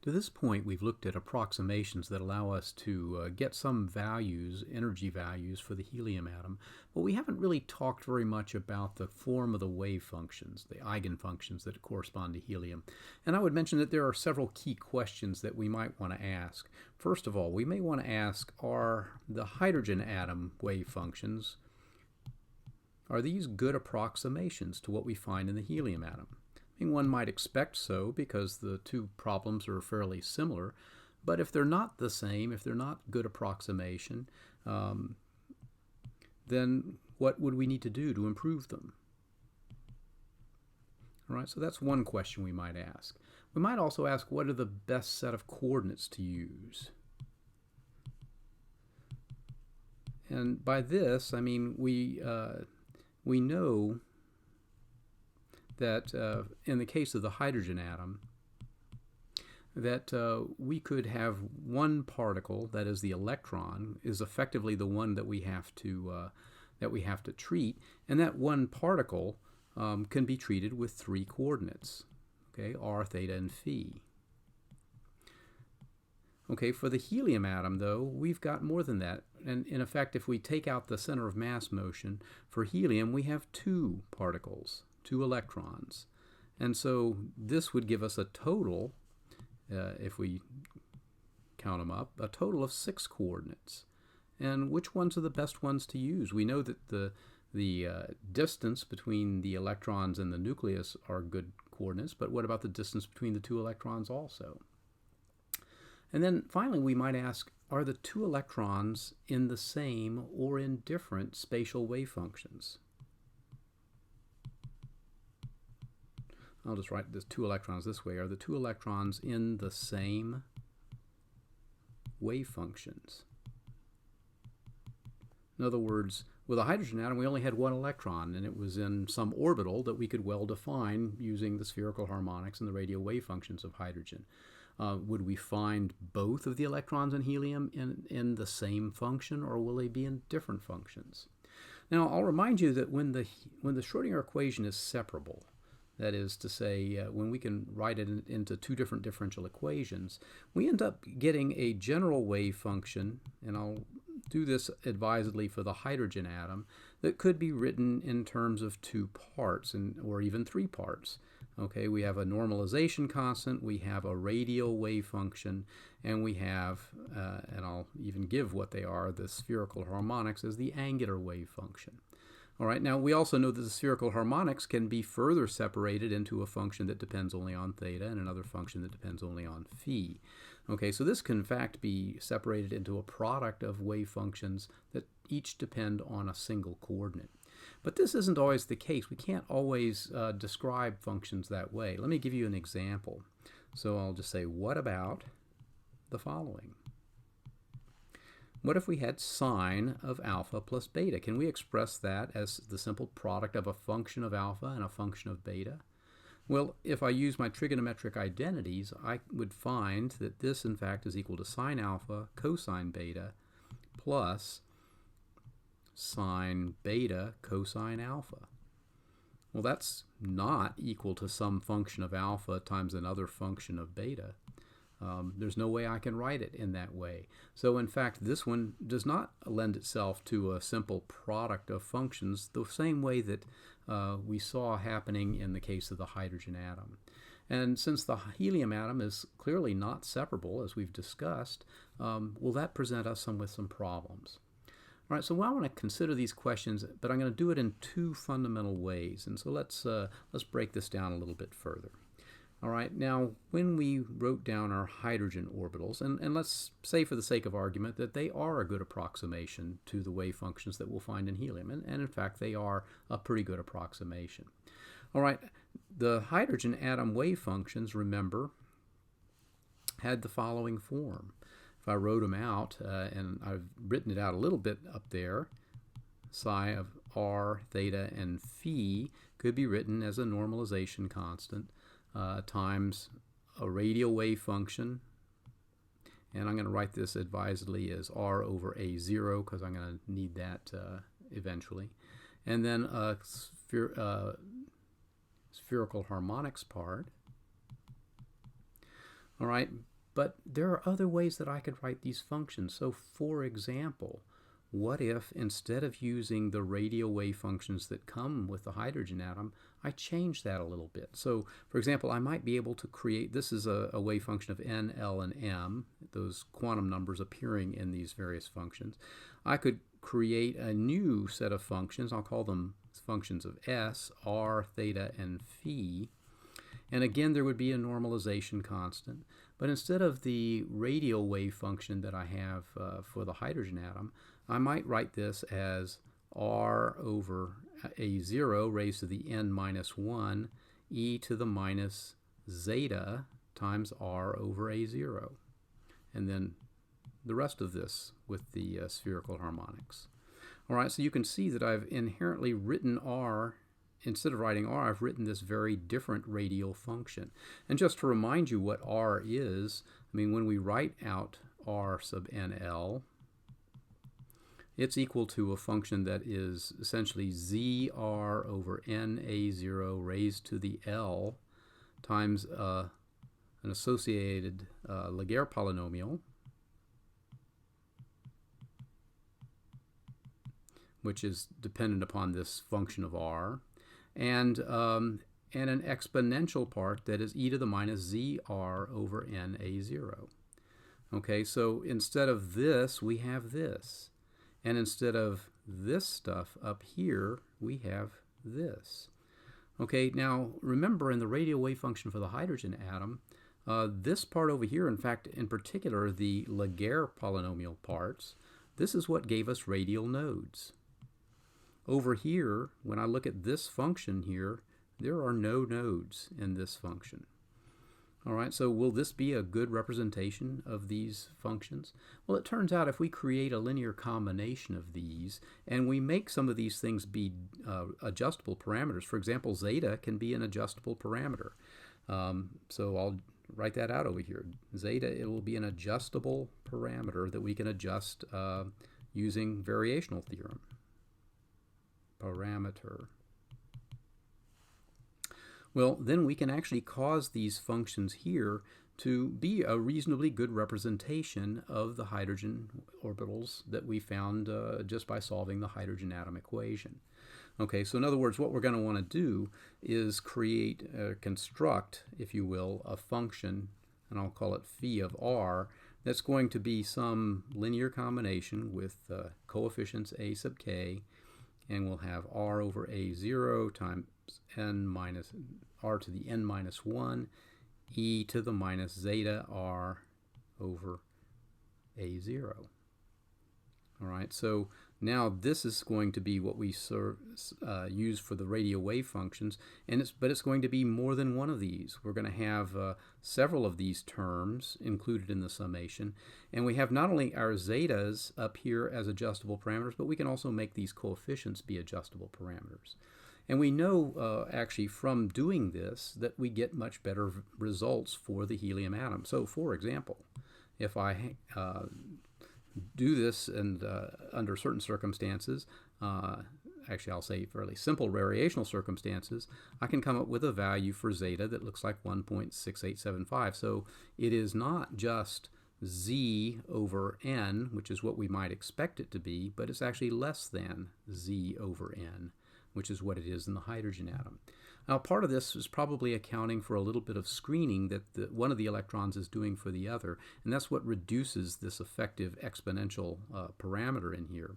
To this point, we've looked at approximations that allow us to get some values, energy values, for the helium atom, but we haven't really talked very much about the form of the wave functions, the eigenfunctions that correspond to helium. And I would mention that there are several key questions that we might want to ask. First of all, we may want to ask, are the hydrogen atom wave functions, are these good approximations to what we find in the helium atom? One might expect so because the two problems are fairly similar, but if they're not the same, if they're not good approximation, then what would we need to do to improve them? All right, so that's one question we might ask. We might also ask, what are the best set of coordinates to use? And by this, I mean we know that in the case of the hydrogen atom, that we could have one particle, that is the electron, is effectively the one that we have to treat, and that one particle can be treated with three coordinates, okay, r, theta, and phi. Okay, for the helium atom, though, we've got more than that. And in effect, if we take out the center of mass motion, for helium we have two particles, two electrons. And so this would give us a total, if we count them up, a total of 6 coordinates. And which ones are the best ones to use? We know that the distance between the electrons and the nucleus are good coordinates, but what about the distance between the two electrons also? And then finally we might ask, are the two electrons in the same or in different spatial wave functions? I'll just write the two electrons this way. Are the two electrons in the same wave functions? In other words, with a hydrogen atom we only had one electron, and it was in some orbital that we could well define using the spherical harmonics and the radial wave functions of hydrogen. Would we find both of the electrons in helium in the same function, or will they be in different functions? Now, I'll remind you that when the Schrödinger equation is separable, that is to say, when we can write it into two different differential equations, we end up getting a general wave function, and I'll do this advisedly for the hydrogen atom, that could be written in terms of two parts, or even three parts. Okay, we have a normalization constant, we have a radial wave function, and we have, and I'll even give what they are, the spherical harmonics as the angular wave function. All right, now we also know that the spherical harmonics can be further separated into a function that depends only on theta and another function that depends only on phi. Okay, so this can in fact be separated into a product of wave functions that each depend on a single coordinate. But this isn't always the case. We can't always describe functions that way. Let me give you an example. So I'll just say, what about the following? What if we had sine of alpha plus beta? Can we express that as the simple product of a function of alpha and a function of beta? Well, if I use my trigonometric identities, I would find that this, in fact, is equal to sine alpha cosine beta plus sine beta cosine alpha. Well, that's not equal to some function of alpha times another function of beta. There's no way I can write it in that way. So in fact, this one does not lend itself to a simple product of functions the same way that we saw happening in the case of the hydrogen atom. And since the helium atom is clearly not separable, as we've discussed, will that present us with some problems? All right, so I want to consider these questions, but I'm going to do it in two fundamental ways. And so let's break this down a little bit further. All right, now when we wrote down our hydrogen orbitals, and let's say for the sake of argument that they are a good approximation to the wave functions that we'll find in helium, and in fact they are a pretty good approximation. All right, the hydrogen atom wave functions, remember, had the following form. If I wrote them out, and I've written it out a little bit up there, psi of r, theta, and phi could be written as a normalization constant times a radial wave function, and I'm going to write this advisedly as r over a0 because I'm going to need that eventually, and then a spherical harmonics part. All right, but there are other ways that I could write these functions. So for example, what if instead of using the radial wave functions that come with the hydrogen atom, I change that a little bit? So for example, I might be able to create, this is a wave function of n, l, and m, those quantum numbers appearing in these various functions. I could create a new set of functions. I'll call them functions of s, r, theta, and phi. And again, there would be a normalization constant. But instead of the radial wave function that I have for the hydrogen atom, I might write this as r over a0 raised to the n minus 1 e to the minus zeta times r over a0. And then the rest of this with the spherical harmonics. All right, so you can see that I've inherently written r. Instead of writing r, I've written this very different radial function. And just to remind you what r is, I mean, when we write out r sub nl, it's equal to a function that is essentially zr over na0 raised to the l times an associated Laguerre polynomial, which is dependent upon this function of r, and an exponential part that is e to the minus zr over na0. Okay, so instead of this, we have this. And instead of this stuff up here, we have this. Okay, now remember in the radial wave function for the hydrogen atom, this part over here, in fact, in particular, the Laguerre polynomial parts, this is what gave us radial nodes. Over here, when I look at this function here, there are no nodes in this function. All right, so will this be a good representation of these functions? Well, it turns out if we create a linear combination of these and we make some of these things be adjustable parameters, for example, zeta can be an adjustable parameter. So I'll write that out over here. Zeta, it will be an adjustable parameter that we can adjust using variational theorem. Parameter. Well, then we can actually cause these functions here to be a reasonably good representation of the hydrogen orbitals that we found just by solving the hydrogen atom equation. Okay, so in other words, what we're going to want to do is construct, if you will, a function, and I'll call it phi of r, that's going to be some linear combination with coefficients a sub k, and we'll have r over a0 times n minus r to the n minus 1 e to the minus zeta r over a0. All right, so now this is going to be what we use for the radial wave functions, but it's going to be more than one of these. We're going to have several of these terms included in the summation, and we have not only our zetas up here as adjustable parameters, but we can also make these coefficients be adjustable parameters. And we know actually from doing this that we get much better results for the helium atom. So for example, if I do this and under certain circumstances, actually I'll say fairly simple variational circumstances, I can come up with a value for zeta that looks like 1.6875. So it is not just z over n, which is what we might expect it to be, but it's actually less than z over n, which is what it is in the hydrogen atom. Now, part of this is probably accounting for a little bit of screening that one of the electrons is doing for the other, and that's what reduces this effective exponential parameter in here.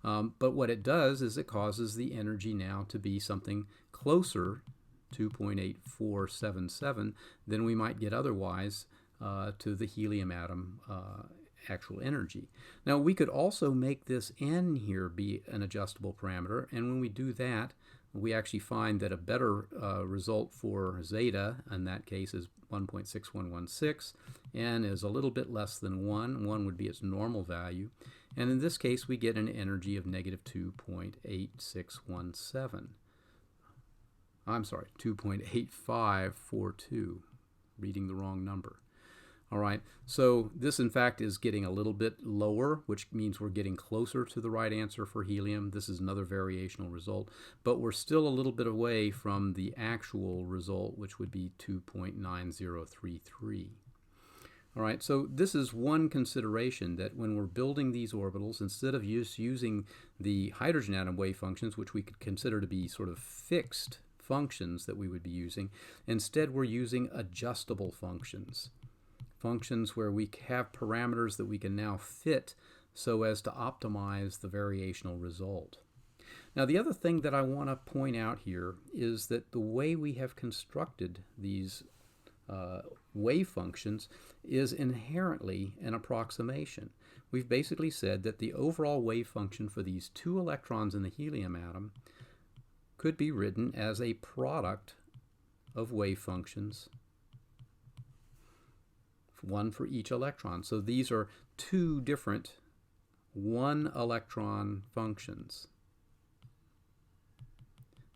But what it does is it causes the energy now to be something closer, 2.8477, than we might get otherwise to the helium atom actual energy. Now, we could also make this n here be an adjustable parameter, and when we do that, we actually find that a better result for zeta in that case is 1.6116. N is a little bit less than 1. 1 would be its normal value. And in this case, we get an energy of negative 2.8617. I'm sorry, 2.8542. Reading the wrong number. All right, so this in fact is getting a little bit lower, which means we're getting closer to the right answer for helium. This is another variational result, but we're still a little bit away from the actual result, which would be 2.9033. All right, so this is one consideration, that when we're building these orbitals, instead of using the hydrogen atom wave functions, which we could consider to be sort of fixed functions that we would be using, instead we're using adjustable functions. Functions where we have parameters that we can now fit so as to optimize the variational result. Now, the other thing that I want to point out here is that the way we have constructed these wave functions is inherently an approximation. We've basically said that the overall wave function for these 2 electrons in the helium atom could be written as a product of wave functions, one for each electron. So these are 2 different 1 electron functions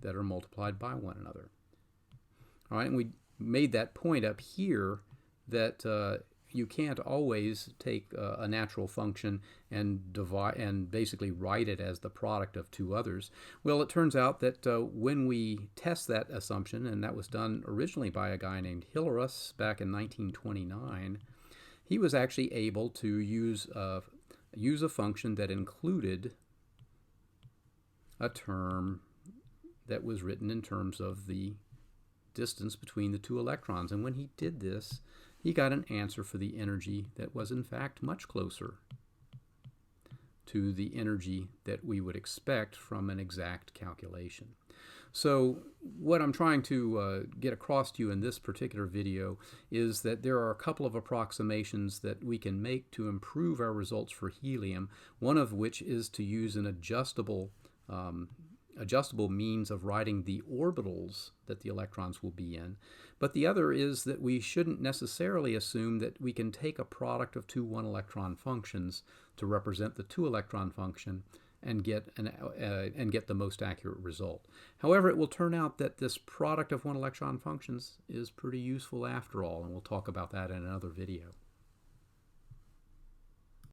that are multiplied by one another. All right, and we made that point up here that you can't always take a natural function and divide and basically write it as the product of 2 others. Well, it turns out that when we test that assumption, and that was done originally by a guy named Hilarius back in 1929, he was actually able to use a function that included a term that was written in terms of the distance between the 2 electrons. And when he did this, he got an answer for the energy that was in fact much closer to the energy that we would expect from an exact calculation. So what I'm trying to get across to you in this particular video is that there are a couple of approximations that we can make to improve our results for helium, one of which is to use an adjustable means of writing the orbitals that the electrons will be in. But the other is that we shouldn't necessarily assume that we can take a product of 2 1-electron functions to represent the 2-electron function and get the most accurate result. However, it will turn out that this product of 1-electron functions is pretty useful after all, and we'll talk about that in another video.